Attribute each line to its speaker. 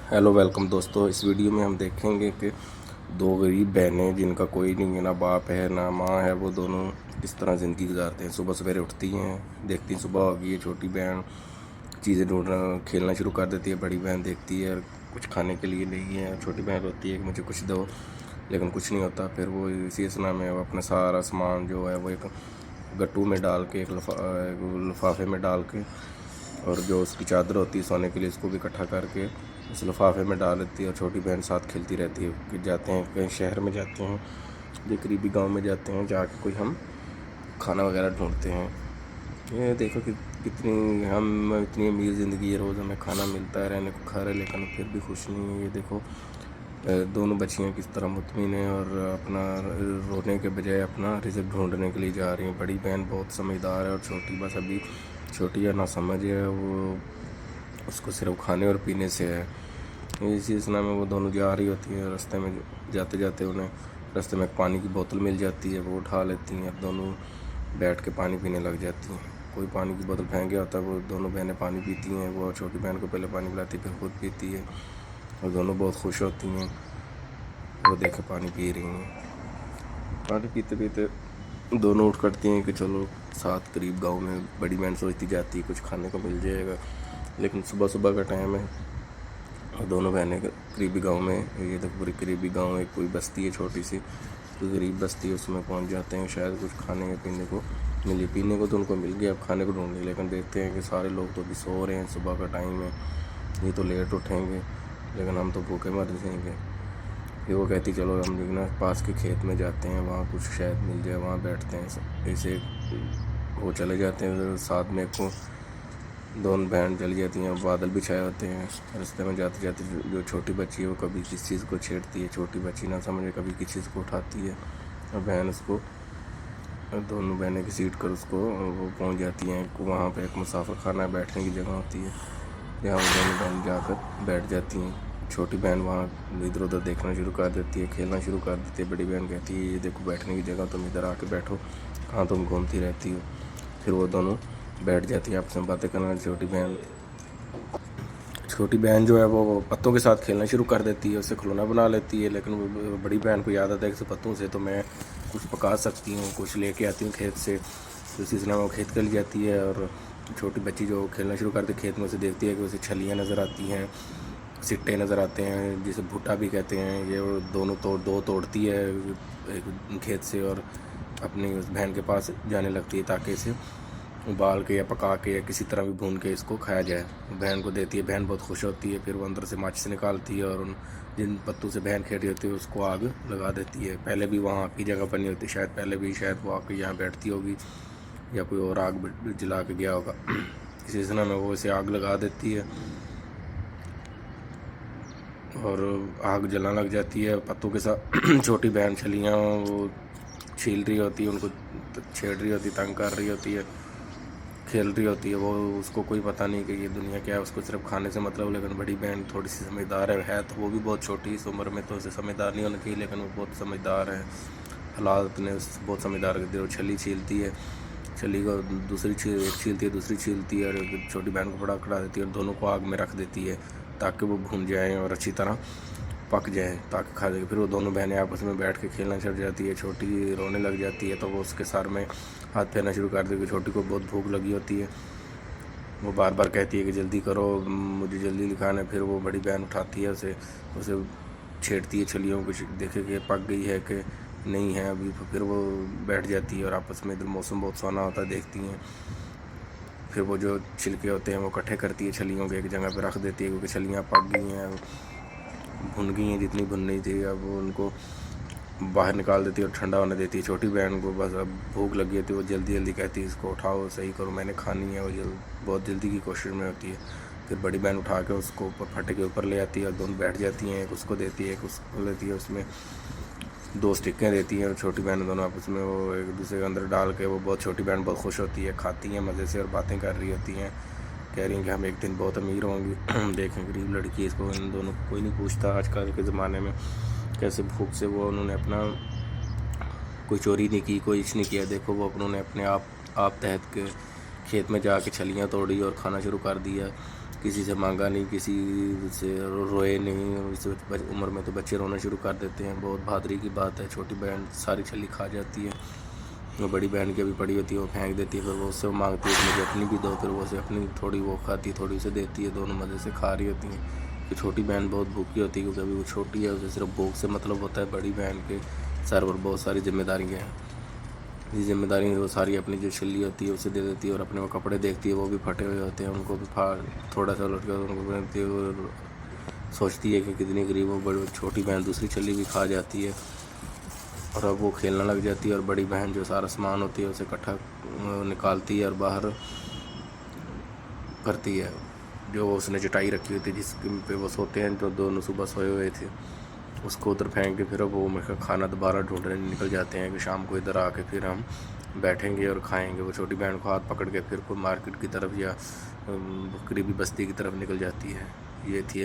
Speaker 1: Hello welcome दोस्तों। इस video में हम देखेंगे कि दो गरीब बहनें जिनका कोई नहीं है, ना बाप है ना माँ है, वो दोनों किस तरह ज़िंदगी गुजारते हैं। सुबह सवेरे उठती हैं, देखती हैं सुबह होगी है, छोटी बहन चीज़ें ढूंढना खेलना शुरू कर देती है। बड़ी बहन देखती है कुछ खाने के लिए नहीं है, छोटी बहन रोती है कि मुझे कुछ दो, लेकिन कुछ नहीं होता। फिर वो इसी असना में वो अपना सारा सामान जो है वो एक गट्टू में डाल के, एक लिफाफे में डाल के, और जो उसकी चादर होती है सोने के लिए उसको भी इकट्ठा करके उस लिफाफे में डाल देती है। और छोटी बहन साथ खेलती रहती है। कि जाते हैं कहीं शहर में जाते हैं, जो करीबी गांव में जाते हैं, जाके कोई हम खाना वगैरह ढूंढते हैं। ये देखो कि कितनी हम इतनी अमीर ज़िंदगी है, रोज़ हमें खाना मिलता है, रहने को खा रहे, लेकिन फिर भी खुश नहीं है। ये देखो दोनों बच्चियां किस तरह मुतमिन हैं और अपना रोने के बजाय अपना रिज़्क ढूंढने के लिए जा रही हैं। बड़ी बहन बहुत समझदार है और छोटी बस अभी छोटी या ना समझ है, वो उसको सिर्फ खाने और पीने से है। इसी सिलसिला में वो दोनों जा रही होती हैं। रास्ते में जाते जाते उन्हें रास्ते में एक पानी की बोतल मिल जाती है, वो उठा लेती हैं। दोनों बैठ के पानी पीने लग जाती हैं। कोई पानी की बोतल फेंक गया होता है, वो दोनों बहनें पानी पीती हैं। वो छोटी बहन को पहले पानी पिलाती है, फिर खुद पीती है, और दोनों बहुत खुश होती हैं। वो देखे पानी पी रही हैं। पानी पीते पीते दोनों उठ करती हैं कि चलो साथ करीब गांव में। बड़ी बहन सोचती जाती है कुछ खाने को मिल जाएगा, लेकिन सुबह सुबह का टाइम है और दोनों बहनें करीबी गांव में, ये तो पूरी करीबी गांव में कोई बस्ती है छोटी सी, कोई गरीब बस्ती है, उसमें पहुंच जाते हैं। शायद कुछ खाने या पीने को मिले। पीने को तो उनको मिल गया, अब खाने को ढूंढ लिया, लेकिन देखते हैं कि सारे लोग तो अभी सो रहे हैं, सुबह का टाइम है, ये तो लेट उठेंगे, लेकिन हम तो भूखे मर जाएंगे। फिर वो कहती चलो हम ना पास के खेत में जाते हैं, वहाँ कुछ शायद मिल जाए, वहाँ बैठते हैं। ऐसे वो चले जाते हैं, साथ में को दोनों बहन चली जाती हैं। बादल भी छाए होते हैं। रास्ते में जाते जाते जो छोटी बच्ची है वो कभी किस चीज़ को छेड़ती है, छोटी बच्ची ना समझे कभी किस चीज़ को उठाती है, और बहन उसको, दोनों बहनें की सीट कर उसको वो पहुंच जाती हैं। वहाँ पे एक मुसाफिर खाना बैठने की जगह होती है, जहाँ वो दोनों बहन जाकर बैठ जाती हैं। छोटी बहन वहाँ इधर उधर देखना शुरू कर देती है, खेलना शुरू कर देती है। बड़ी बहन कहती है ये देखो बैठने की जगह, तुम इधर आके बैठो, कहाँ तुम घूमती रहती हो। फिर वो दोनों बैठ जाती है, आपस में बातें करना। छोटी बहन जो है वो पत्तों के साथ खेलना शुरू कर देती है, उससे खिलौना बना लेती है। लेकिन वो बड़ी बहन को याद आता है कि पत्तों से तो मैं कुछ पका सकती हूँ, कुछ लेके आती हूँ खेत से। तो इसी सिलसिले में वो खेत के लिए जाती है, और छोटी बच्ची जो खेलना शुरू करती है खेत में, उसे देखती है कि उसे छलियाँ नज़र आती हैं, सिट्टे नज़र आते हैं, जिसे भुट्टा भी कहते हैं। ये दोनों दो तोड़ती है एक खेत से, और अपनी उस बहन के पास जाने लगती है ताकि इसे उबाल के या पका के या किसी तरह भी भून के इसको खाया जाए। बहन को देती है, बहन बहुत खुश होती है। फिर वो अंदर से माचिस निकालती है और उन जिन पत्तों से बहन खेल रही होती है उसको आग लगा देती है। पहले भी वहाँ की जगह बनी होती है, शायद पहले भी शायद वो आके यहाँ बैठती होगी या कोई और आग जला के गया होगा। इसी सिलसिले में वो इसे आग लगा देती है और आग जलाने लग जाती है पत्तों के साथ। छोटी बहन छलियाँ वो छील रही होती है, उनको छेड़ रही होती, तंग कर रही होती है, खेल रही होती है। वो उसको कोई पता नहीं कि ये दुनिया क्या है, उसको सिर्फ खाने से मतलब। लेकिन बड़ी बहन थोड़ी सी समझदार है तो वो भी बहुत छोटी इस उम्र में, तो उसे समझदार नहीं होना चाहिए, लेकिन वो बहुत समझदार है। हालात ने उस बहुत समझदार कर दिया। वो छली छीलती है, छली को एक छीलती है, दूसरी छीलती है, और छोटी बहन को पकड़ा देती है और दोनों को आग में रख देती है ताकि वो भून जाए और अच्छी तरह पक जाए, ताकि खा जाए। फिर वो दोनों बहनें आपस में बैठ के खेलना चढ़ जाती है। छोटी रोने लग जाती है तो वो उसके सर में हाथ फेरना शुरू कर देती है। छोटी को बहुत भूख लगी होती है, वो बार बार कहती है कि जल्दी करो, मुझे जल्दी लिखाना है। फिर वो बड़ी बहन उठाती है उसे छेड़ती है छलियों को, देखे कि पक गई है कि नहीं है अभी। फिर वो बैठ जाती है और आपस में, इधर मौसम बहुत सोना होता है, देखती हैं। फिर वो जो छिलके होते हैं वो इकट्ठे करती है छलियों के, एक जगह पर रख देती है, क्योंकि छलियाँ पक गई हैं, भुन गई हैं जितनी भुन नहीं थी। अब वो उनको बाहर निकाल देती है और ठंडा होने देती है। छोटी बहन को बस अब भूख लगी होती है, वो जल्दी जल्दी कहती है इसको उठाओ, सही करो, मैंने खानी है। वो बहुत जल्दी की कोशिश में होती है। फिर बड़ी बहन उठा के उसको ऊपर फटे के ऊपर ले आती है और दोनों बैठ जाती हैं। एक उसको देती है, एक उसको लेती है, उसमें 2 स्टिकें देती हैं। और छोटी बहन दोनों आपस में वो एक दूसरे के अंदर डाल के, वो बहुत छोटी बहन बहुत खुश होती है, खाती हैं मज़े से और बातें कर रही होती हैं, कह रही हैं कि हम एक दिन बहुत अमीर होंगी। देखें गरीब लड़की, इसको इन दोनों को कोई नहीं पूछता आजकल के ज़माने में, कैसे भूख से वो उन्होंने अपना कोई चोरी नहीं की, कोई कुछ नहीं किया। देखो वो उन्होंने अपने आप तहत के खेत में जाके छलियाँ तोड़ी और खाना शुरू कर दिया। کسی سے مانگا نہیں، کسی سے روئے نہیں، اور اس عمر میں تو بچے رونا شروع کر دیتے ہیں۔ بہت بہادری کی بات ہے، چھوٹی بہن ساری چھلی کھا جاتی ہے، وہ بڑی بہن کی ابھی پڑی ہوتی ہے وہ پھینک دیتی ہے، پھر وہ اس سے مانگتی ہے کہ مجھے اپنی بھی دو، پھر وہ اسے اپنی تھوڑی وہ کھاتی ہے، تھوڑی اسے دیتی ہے، دونوں مزے سے کھا رہی ہوتی ہیں۔ کہ چھوٹی بہن بہت بھوکی ہوتی ہے کیونکہ ابھی وہ چھوٹی ہے، اسے صرف بھوک سے مطلب ہوتا ہے۔ بڑی بہن کے سر پر بہت ساری ذمہ داریاں ہیں، یہ ذمہ داری وہ ساری اپنی جو چھلی ہوتی ہے اسے دے دیتی ہے، اور اپنے وہ کپڑے دیکھتی ہے وہ بھی پھٹے ہوئے ہوتے ہیں، ان کو بھی تھوڑا سا لٹ کے ان کو پہنتی ہے، اور سوچتی ہے کہ کتنی غریب ہو۔ بڑی چھوٹی بہن دوسری چھلی بھی کھا جاتی ہے، اور اب وہ کھیلنا لگ جاتی ہے، اور بڑی بہن جو سارا سامان ہوتی ہے اسے اکٹھا نکالتی ہے اور باہر کرتی ہے، جو اس نے چٹائی رکھی ہوئی تھی جس پہ وہ سوتے ہیں، جو دونوں صبح سوئے ہوئے تھے، اس کو ادھر پھینک کے پھر اب وہ کھانا دوبارہ ڈھونڈنے نکل جاتے ہیں کہ شام کو ادھر آ کے پھر ہم بیٹھیں گے اور کھائیں گے۔ وہ چھوٹی بہن کو ہاتھ پکڑ کے پھر کوئی مارکیٹ کی طرف یا قریبی بستی کی طرف نکل جاتی ہے۔ یہ تھی